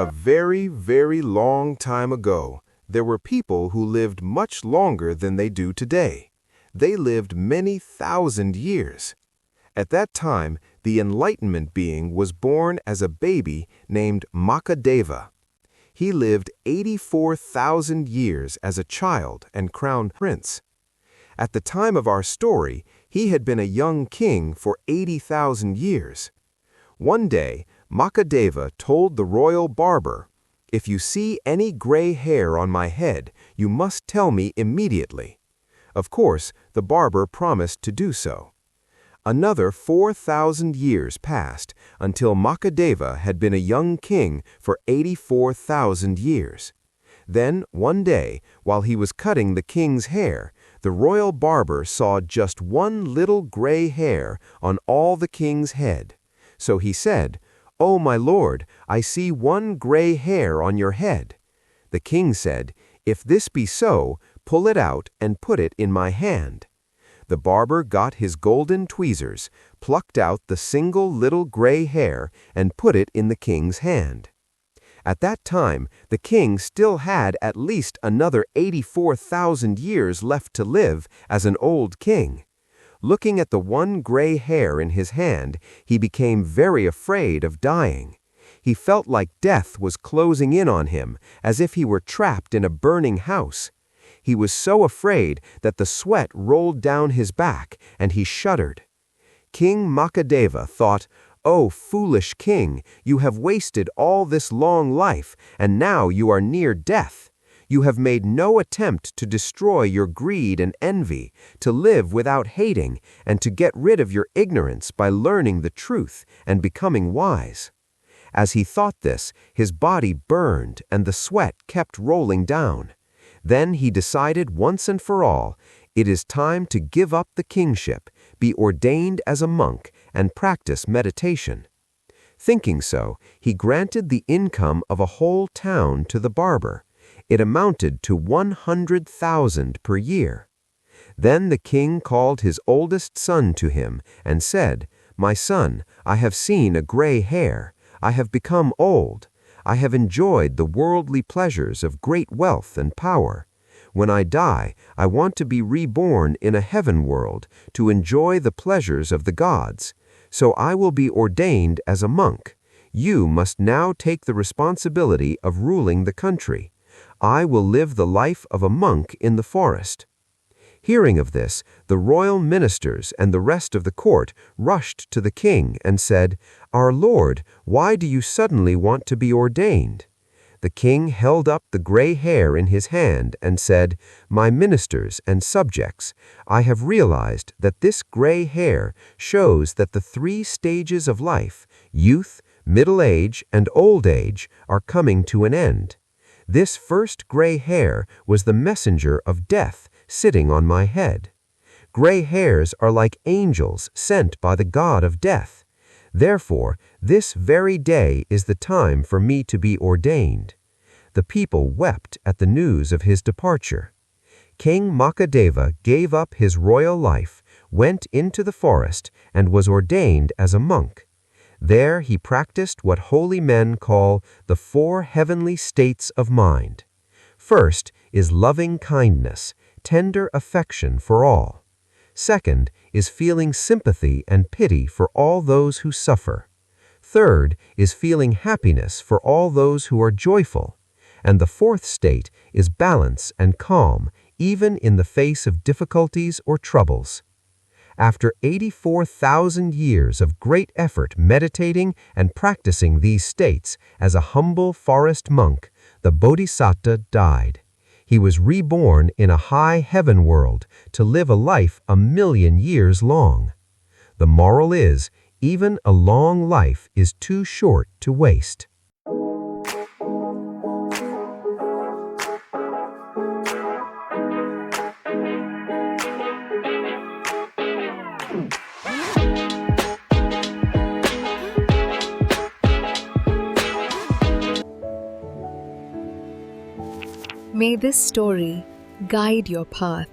A very, very long time ago, there were people who lived much longer than they do today. They lived many thousand years. At that time, the Enlightenment being was born as a baby named Makadeva. He lived 84,000 years as a child and crowned prince. At the time of our story, he had been a young king for 80,000 years. One day, Makadeva told the royal barber, "If you see any gray hair on my head, you must tell me immediately." Of course, the barber promised to do so. Another 4,000 years passed until Makadeva had been a young king for 84,000 years. Then, one day, while he was cutting the king's hair, the royal barber saw just one little gray hair on all the king's head. So he said, "Oh, my lord, I see one gray hair on your head." The king said, "If this be so, pull it out and put it in my hand." The barber got his golden tweezers, plucked out the single little gray hair, and put it in the king's hand. At that time, the king still had at least another 84,000 years left to live as an old king. Looking at the one gray hair in his hand, he became very afraid of dying. He felt like death was closing in on him, as if he were trapped in a burning house. He was so afraid that the sweat rolled down his back, and he shuddered. King Makadeva thought, "Oh, foolish king, you have wasted all this long life, and now you are near death. You have made no attempt to destroy your greed and envy, to live without hating, and to get rid of your ignorance by learning the truth and becoming wise." As he thought this, his body burned and the sweat kept rolling down. Then he decided once and for all, it is time to give up the kingship, be ordained as a monk, and practice meditation. Thinking so, he granted the income of a whole town to the barber. It amounted to 100,000 per year. Then the king called his oldest son to him and said, "My son, I have seen a gray hair. I have become old. I have enjoyed the worldly pleasures of great wealth and power. When I die, I want to be reborn in a heaven world to enjoy the pleasures of the gods. So I will be ordained as a monk. You must now take the responsibility of ruling the country. I will live the life of a monk in the forest." Hearing of this, the royal ministers and the rest of the court rushed to the king and said, "Our lord, why do you suddenly want to be ordained?" The king held up the gray hair in his hand and said, "My ministers and subjects, I have realized that this gray hair shows that the 3 stages of life, youth, middle age, and old age, are coming to an end. This first gray hair was the messenger of death sitting on my head. Gray hairs are like angels sent by the god of death. Therefore, this very day is the time for me to be ordained." The people wept at the news of his departure. King Makadeva gave up his royal life, went into the forest, and was ordained as a monk. There he practiced what holy men call the 4 heavenly states of mind. First is loving kindness, tender affection for all. Second is feeling sympathy and pity for all those who suffer. Third is feeling happiness for all those who are joyful. And the 4th state is balance and calm, even in the face of difficulties or troubles. After 84,000 years of great effort meditating and practicing these states as a humble forest monk, the Bodhisattva died. He was reborn in a high heaven world to live a life 1,000,000 years long. The moral is, even a long life is too short to waste. May this story guide your path.